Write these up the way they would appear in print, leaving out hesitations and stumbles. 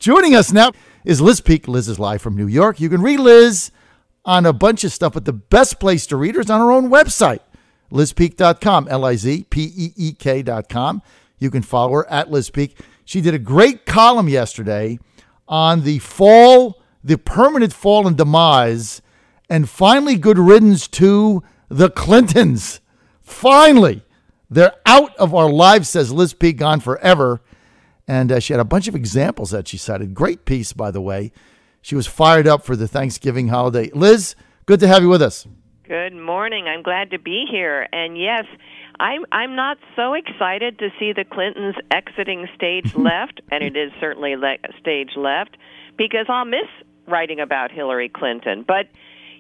Joining us now is Liz Peek. Liz is live from New York. You can read Liz on a bunch of stuff, but the best place to read her is on her own website, lizpeek.com, LIZPEEK.com. You can follow her at Liz Peek. She did a great column yesterday on the permanent fall and demise, and finally good riddance to the Clintons. Finally, they're out of our lives, says Liz Peek, gone forever. And she had a bunch of examples that she cited. Great piece, by the way. She was fired up for the Thanksgiving holiday. Liz, good to have you with us. Good morning. I'm glad to be here. And yes, I'm not so excited to see the Clintons exiting stage left, and it is certainly stage left, because I'll miss writing about Hillary Clinton. But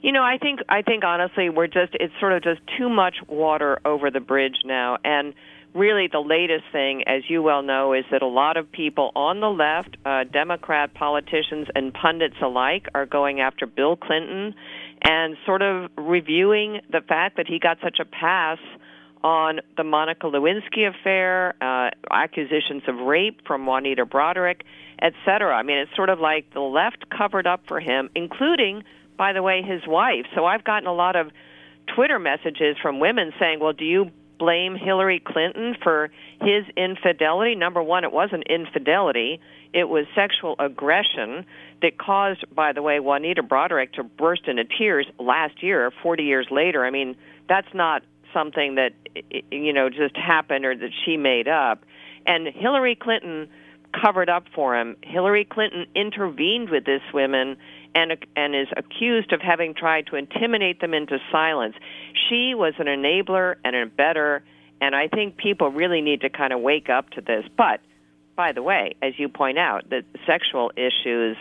you know, I think honestly it's sort of just too much water over the bridge now. And really the latest thing, as you well know, is that a lot of people on the left, Democrat politicians and pundits alike, are going after Bill Clinton and sort of reviewing the fact that he got such a pass on the Monica Lewinsky affair, accusations of rape from Juanita Broderick, et cetera. I mean, it's sort of like the left covered up for him, including, by the way, his wife. So I've gotten a lot of Twitter messages from women saying, well, do you blame Hillary Clinton for his infidelity? Number one, it wasn't infidelity. It was sexual aggression that caused, by the way, Juanita Broderick to burst into tears last year, 40 years later. I mean, that's not something that, you know, just happened or that she made up. And Hillary Clinton covered up for him. Hillary Clinton intervened with this women and is accused of having tried to intimidate them into silence. She was an enabler and a abettor, and I think people really need to kind of wake up to this. But, by the way, as you point out, the sexual issues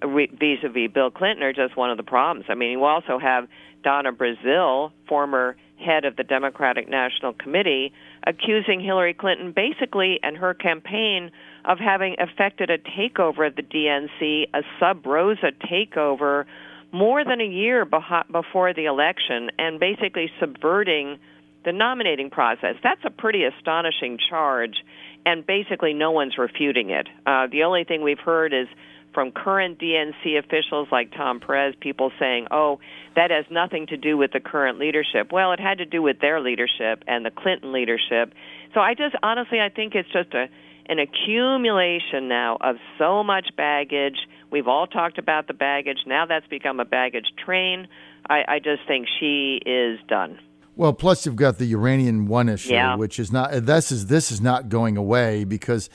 vis-a-vis Bill Clinton are just one of the problems. I mean, you also have Donna Brazile, former head of the Democratic National Committee, accusing Hillary Clinton basically and her campaign of having effected a takeover of the DNC, a sub-Rosa takeover, more than a year before the election, and basically subverting the nominating process. That's a pretty astonishing charge, and basically no one's refuting it. The only thing we've heard is from current DNC officials like Tom Perez, people saying, oh, that has nothing to do with the current leadership. Well, it had to do with their leadership and the Clinton leadership. So I think it's just an accumulation now of so much baggage. We've all talked about the baggage. Now that's become a baggage train. I just think she is done. Well, plus you've got the Uranium One issue, yeah, which is not, this is not going away because,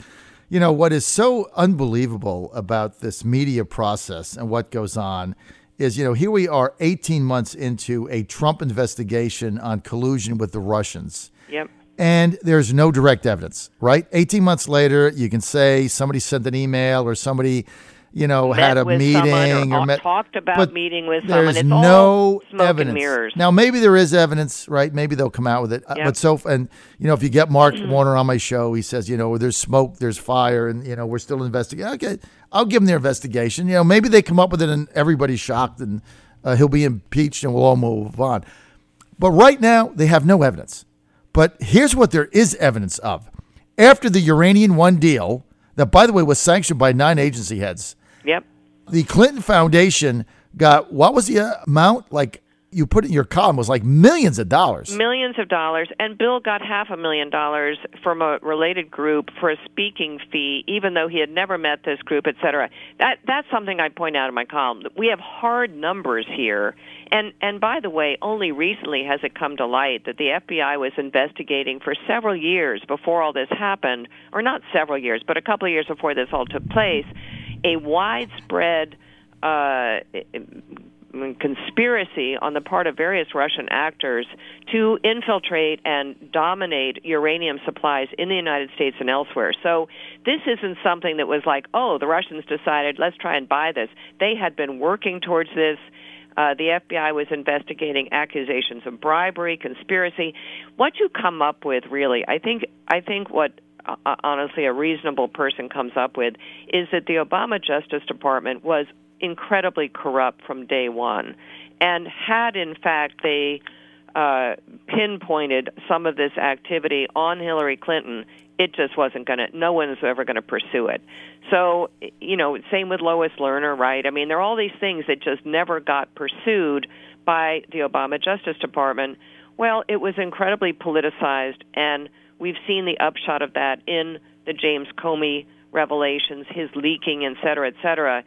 you know, what is so unbelievable about this media process and what goes on is, you know, here we are 18 months into a Trump investigation on collusion with the Russians. Yep. And there's no direct evidence, right? 18 months later, you can say somebody sent an email or somebody, you know, had a meeting or talked about meeting with someone. There's it's no all smoke evidence. And mirrors. Now, maybe there is evidence, right? Maybe they'll come out with it. Yep. And you know, if you get Mark Warner on my show, he says, you know, there's smoke, there's fire, and you know, we're still investigating. Okay, I'll give them their investigation. You know, maybe they come up with it, and everybody's shocked, and he'll be impeached, and we'll all move on. But right now, they have no evidence. But here's what there is evidence of. After the Uranium One deal, that, by the way, was sanctioned by 9 agency heads. Yep. The Clinton Foundation got, what was the amount? Like, you put it in your column, was like millions of dollars. Millions of dollars. And Bill got $500,000 from a related group for a speaking fee, even though he had never met this group, et cetera. That's something I point out in my column. We have hard numbers here. And by the way, only recently has it come to light that the FBI was investigating for several years before all this happened, or not several years, but a couple of years before this all took place, a widespread conspiracy on the part of various Russian actors to infiltrate and dominate uranium supplies in the United States and elsewhere. So this isn't something that was like, oh, the Russians decided, let's try and buy this. They had been working towards this. The FBI was investigating accusations of bribery, conspiracy. What you come up with, really, I think what honestly a reasonable person comes up with is that the Obama Justice Department was incredibly corrupt from day one, and had in fact they pinpointed some of this activity on Hillary Clinton, it just wasn't going to, no one was ever going to pursue it. So, same with Lois Lerner, right? I mean, there are all these things that just never got pursued by the Obama Justice Department. Well, it was incredibly politicized, and we've seen the upshot of that in the James Comey revelations, his leaking, et cetera, et cetera.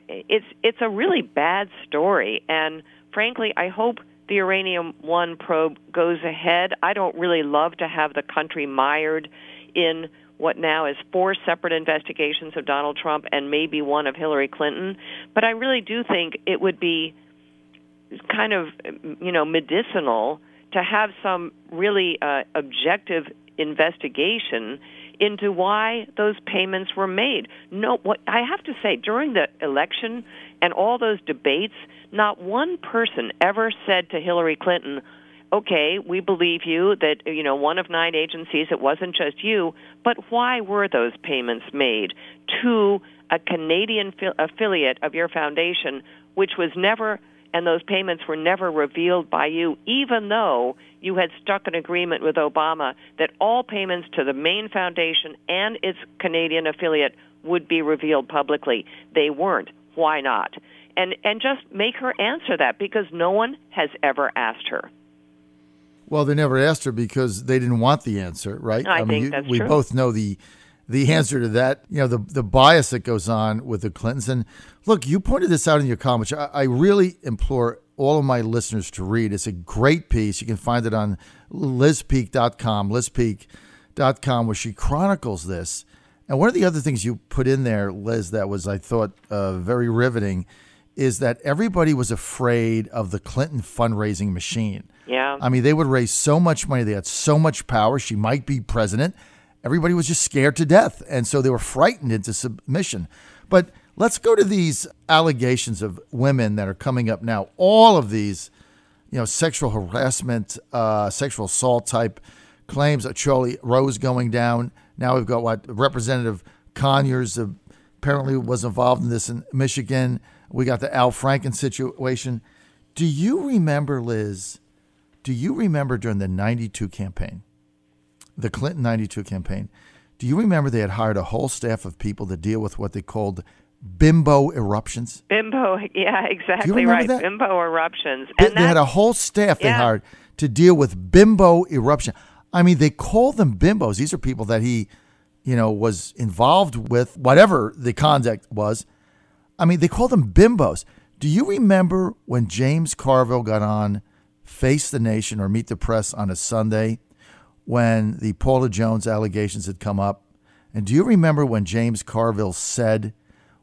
It's a really bad story, and frankly, I hope the Uranium One probe goes ahead. I don't really love to have the country mired in what now is 4 separate investigations of Donald Trump and maybe one of Hillary Clinton, but I really do think it would be kind of, medicinal to have some really objective investigation into why those payments were made. No, what I have to say, during the election and all those debates, not one person ever said to Hillary Clinton, okay, we believe you that, one of 9 agencies, it wasn't just you, but why were those payments made to a Canadian affiliate of your foundation, which was never, and those payments were never revealed by you, even though you had struck an agreement with Obama that all payments to the main foundation and its Canadian affiliate would be revealed publicly. They weren't. Why not? And just make her answer that, because no one has ever asked her. Well, they never asked her because they didn't want the answer, right? I think that's we true. both know the answer to that. The bias that goes on with the Clintons. And look, you pointed this out in your column, which I really implore all of my listeners to read. It's a great piece. You can find it on lizpeak.com, where she chronicles this. And one of the other things you put in there, Liz, that was, I thought, very riveting, is that everybody was afraid of the Clinton fundraising machine. Yeah. I mean, they would raise so much money. They had so much power. She might be president. Everybody was just scared to death. And so they were frightened into submission. But let's go to these allegations of women that are coming up now. All of these, sexual harassment, sexual assault type claims. Charlie Rose going down. Now we've got Representative Conyers apparently was involved in this in Michigan. We got the Al Franken situation. Do you remember, Liz, during the 92 campaign, the Clinton 92 campaign, do you remember they had hired a whole staff of people to deal with what they called bimbo eruptions? Bimbo, yeah, exactly remember right. that? Bimbo eruptions. They had a whole staff they hired to deal with bimbo eruption. I mean, they call them bimbos. These are people that he, was involved with, whatever the conduct was. I mean, they call them bimbos. Do you remember when James Carville got on Face the Nation or Meet the Press on a Sunday when the Paula Jones allegations had come up? And do you remember when James Carville said,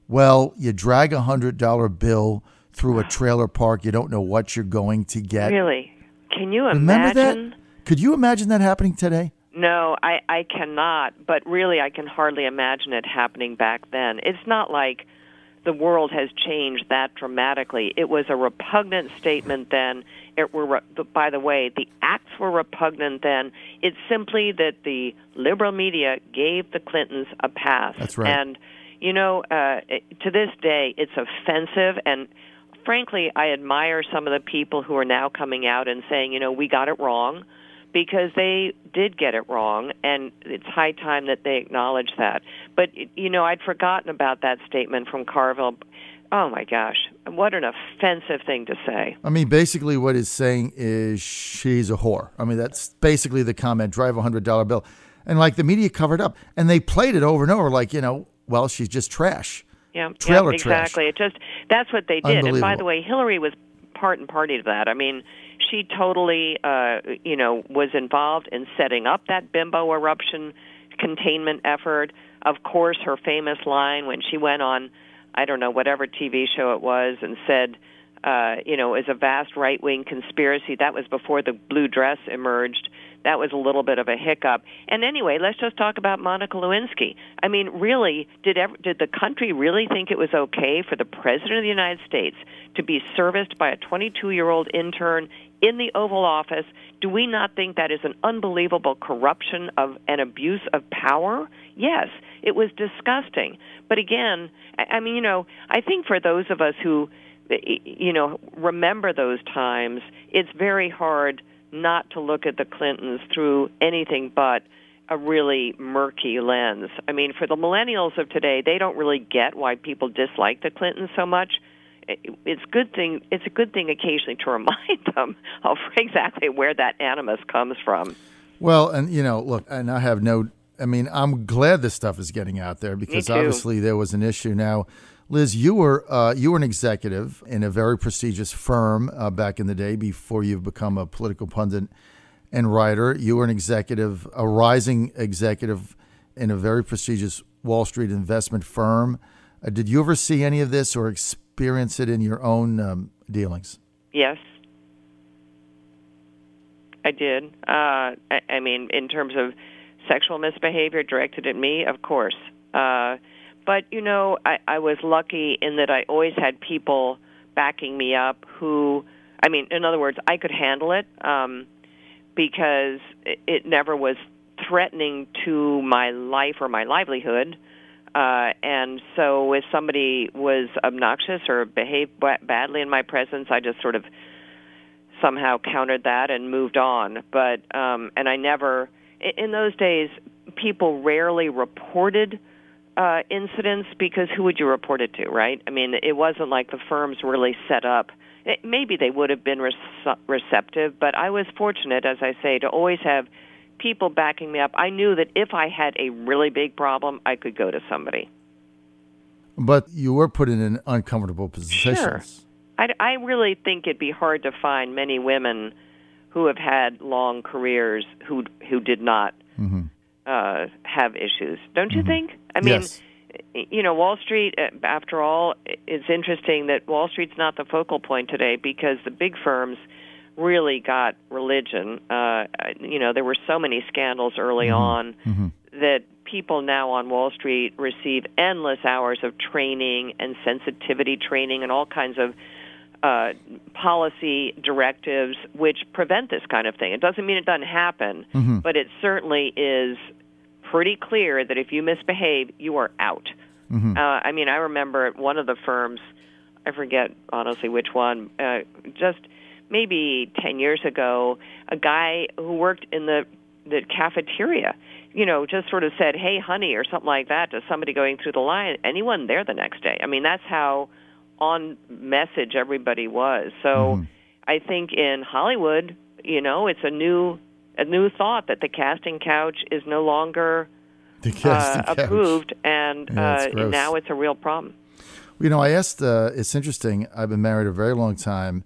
well, you drag $100 bill through a trailer park, you don't know what you're going to get? Really? Can you imagine? Remember that? Could you imagine that happening today? No, I cannot. But really, I can hardly imagine it happening back then. It's not like the world has changed that dramatically. It was a repugnant statement then. By the way, the acts were repugnant then. It's simply that the liberal media gave the Clintons a pass. That's right. And, to this day, it's offensive. And frankly, I admire some of the people who are now coming out and saying, we got it wrong, because they did get it wrong, and it's high time that they acknowledge that. But, I'd forgotten about that statement from Carville. Oh, my gosh, what an offensive thing to say. I mean, basically what he's saying is she's a whore. I mean, that's basically the comment, drive a $100 bill. And, the media covered up, and they played it over and over well, she's just trash. Yeah, trailer exactly. trash. That's what they did. And by the way, Hillary was part and party to that. I mean, she totally, was involved in setting up that bimbo eruption containment effort. Of course, her famous line when she went on, I don't know, whatever TV show it was, and said, it was a vast right-wing conspiracy. That was before the blue dress emerged. That was a little bit of a hiccup. And anyway, let's just talk about Monica Lewinsky. I mean, really, did the country really think it was okay for the President of the United States to be serviced by a 22-year-old intern in the Oval Office? Do we not think that is an unbelievable corruption of an abuse of power? Yes, it was disgusting. But again, I think for those of us who remember those times, it's very hard not to look at the Clintons through anything but a really murky lens. I mean, for the millennials of today, they don't really get why people dislike the Clintons so much. It's a good thing occasionally to remind them of exactly where that animus comes from. Well, and look, and I'm glad this stuff is getting out there, because obviously there was an issue. Now, Liz, you were an executive in a very prestigious firm back in the day before you've become a political pundit and writer. You were a rising executive in a very prestigious Wall Street investment firm. Did you ever see any of this or experience it in your own dealings? Yes, I did. I mean, in terms of sexual misbehavior directed at me, of course. But, I was lucky in that I always had people backing me up who, in other words, I could handle it because it never was threatening to my life or my livelihood. And so if somebody was obnoxious or behaved badly in my presence, I just sort of somehow countered that and moved on. But and I never, in those days, people rarely reported incidents, because who would you report it to, right? I mean, it wasn't like the firms really set up. Maybe they would have been receptive, but I was fortunate, as I say, to always have people backing me up. I knew that if I had a really big problem, I could go to somebody. But you were put in an uncomfortable position. Sure. I really think it'd be hard to find many women who have had long careers who did not have issues. Don't you think? I mean, yes. Wall Street, after all, it's interesting that Wall Street's not the focal point today, because the big firms really got religion. There were so many scandals early on that people now on Wall Street receive endless hours of training and sensitivity training and all kinds of policy directives which prevent this kind of thing. It doesn't mean it doesn't happen, but it certainly is pretty clear that if you misbehave, you are out. I remember at one of the firms, I forget honestly which one, just maybe 10 years ago, a guy who worked in the cafeteria, just sort of said, "Hey, honey," or something like that to somebody going through the line, and he wasn't there the next day. I mean, that's how on message everybody was. So I think in Hollywood, it's a new thought that the casting couch is no longer approved, and now it's a real problem. I asked, it's interesting, I've been married a very long time,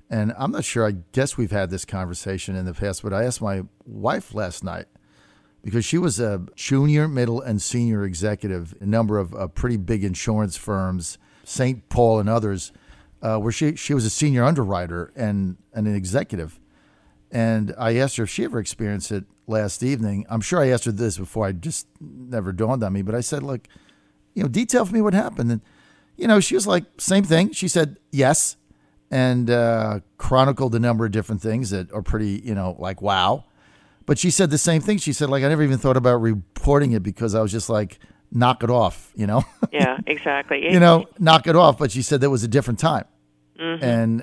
and I'm not sure, I guess we've had this conversation in the past, but I asked my wife last night, because she was a junior, middle, and senior executive in a number of pretty big insurance firms, St. Paul and others, where she was a senior underwriter and an executive. And I asked her if she ever experienced it last evening. I'm sure I asked her this before, I just never dawned on me, but I said, look, detail for me what happened. And, she was like, same thing. She said, yes. And chronicled a number of different things that are pretty, like, wow. But she said the same thing. She said, like, I never even thought about reporting it, because I was just like, knock it off, Yeah, exactly. Knock it off. But she said that was a different time.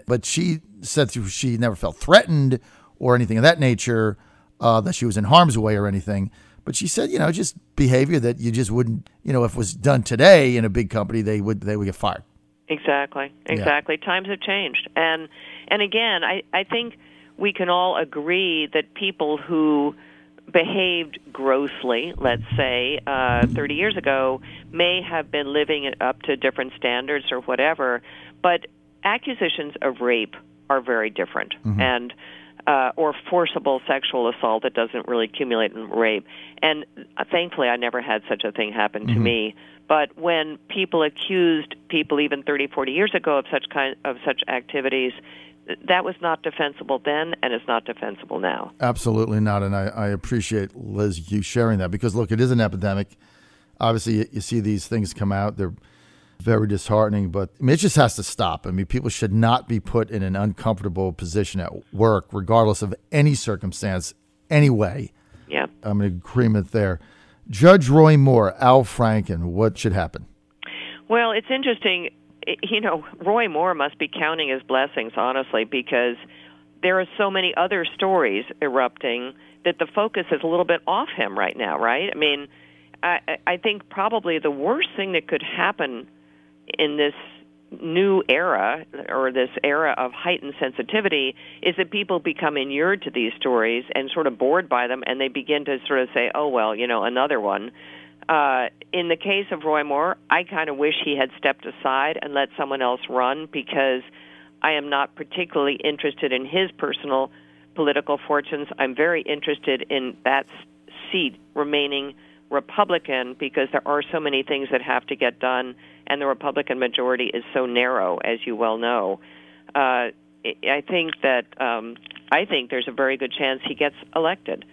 But she said she never felt threatened or anything of that nature, that she was in harm's way or anything. But she said, just behavior that you just wouldn't, if it was done today in a big company, they would get fired. Exactly. Yeah. Times have changed. And again, I think we can all agree that people who behaved grossly, let's say, 30 years ago, may have been living up to different standards or whatever, but accusations of rape are very different. And or forcible sexual assault that doesn't really accumulate in rape. And thankfully, I never had such a thing happen to me. But when people accused people even 30, 40 years ago of such activities, that was not defensible then, and it's not defensible now. Absolutely not, and I appreciate, Liz, you sharing that, because, look, it is an epidemic. Obviously, you see these things come out. They're very disheartening, but it just has to stop. People should not be put in an uncomfortable position at work, regardless of any circumstance, anyway. Yeah. I'm in agreement there. Judge Roy Moore, Al Franken, what should happen? Well, it's interesting. Roy Moore must be counting his blessings, honestly, because there are so many other stories erupting that the focus is a little bit off him right now, right? I mean, I think probably the worst thing that could happen in this new era, or this era of heightened sensitivity, is that people become inured to these stories and sort of bored by them, and they begin to sort of say, oh, well, another one. In the case of Roy Moore, I kind of wish he had stepped aside and let someone else run, because I am not particularly interested in his personal political fortunes. I'm very interested in that seat remaining Republican, because there are so many things that have to get done, and the Republican majority is so narrow, as you well know. I think there's a very good chance he gets elected,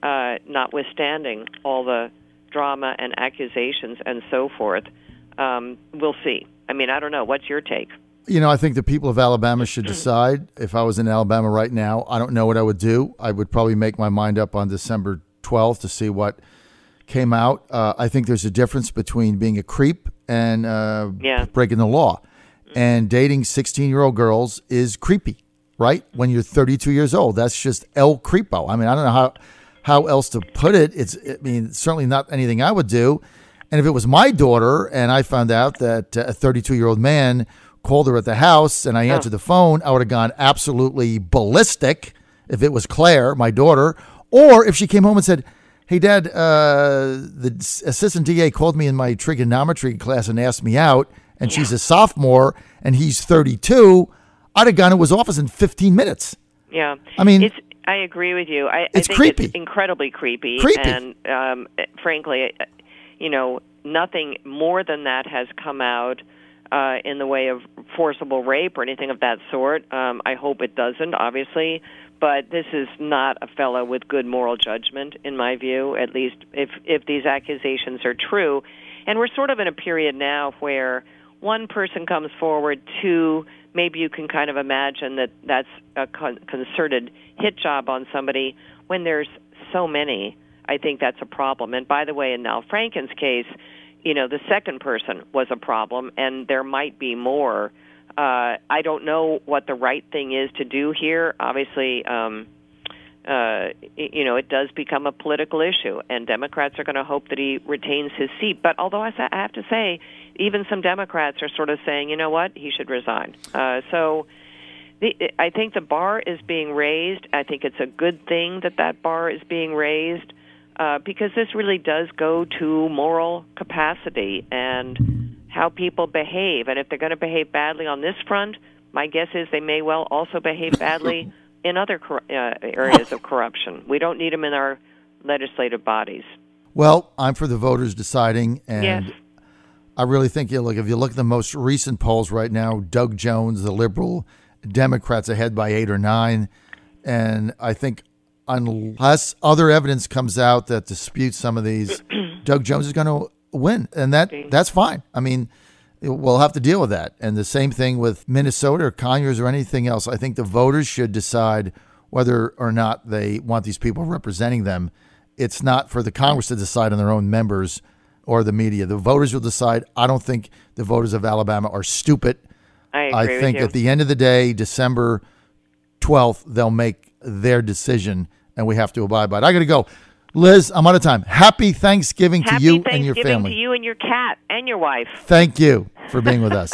notwithstanding all the drama and accusations and so forth. We'll see. I mean, I don't know. What's your take? I think the people of Alabama should decide. If I was in Alabama right now, I don't know what I would do. I would probably make my mind up on December 12th to see what came out. I think there's a difference between being a creep and breaking the law. And dating 16-year-old girls is creepy, right? When you're 32 years old, that's just El Creepo. I mean, I don't know how else to put it. It's certainly not anything I would do. And if it was my daughter and I found out that a 32-year-old man called her at the house and I answered the phone, I would have gone absolutely ballistic if it was Claire, my daughter, or if she came home and said, hey, Dad, the assistant DA called me in my trigonometry class and asked me out, and she's a sophomore and he's 32, I'd have gone to his office in 15 minutes. Yeah. I mean, I agree with you. I it's think creepy. It's incredibly creepy. And frankly, nothing more than that has come out in the way of forcible rape or anything of that sort. I hope it doesn't, obviously. But this is not a fellow with good moral judgment, in my view, at least if these accusations are true. And we're sort of in a period now where one person comes forward, two, maybe you can kind of imagine that that's a concerted hit job on somebody. When there's so many, I think that's a problem. And by the way, in Al Franken's case, the second person was a problem, and there might be more. I don't know what the right thing is to do here. Obviously, it does become a political issue, and Democrats are going to hope that he retains his seat. But although I have to say, even some Democrats are sort of saying, you know what, he should resign. I think the bar is being raised. I think it's a good thing that bar is being raised, because this really does go to moral capacity and how people behave. And if they're going to behave badly on this front, my guess is they may well also behave badly in other areas of corruption. We don't need them in our legislative bodies. Well, I'm for the voters deciding, and yes. I really think if you look at the most recent polls right now, Doug Jones, the liberal Democrats, ahead by 8 or 9, and I think unless other evidence comes out that disputes some of these, Doug Jones is going to win, and that's fine. I mean, we'll have to deal with that. And the same thing with Minnesota or Conyers or anything else. I think the voters should decide whether or not they want these people representing them. It's not for the Congress to decide on their own members or the media. The voters will decide. I don't think the voters of Alabama are stupid. I think at the end of the day, December 12th, they'll make their decision, and we have to abide by it. I got to go. Liz, I'm out of time. Happy Thanksgiving to you and your family. Happy Thanksgiving to you and your cat and your wife. Thank you for being with us.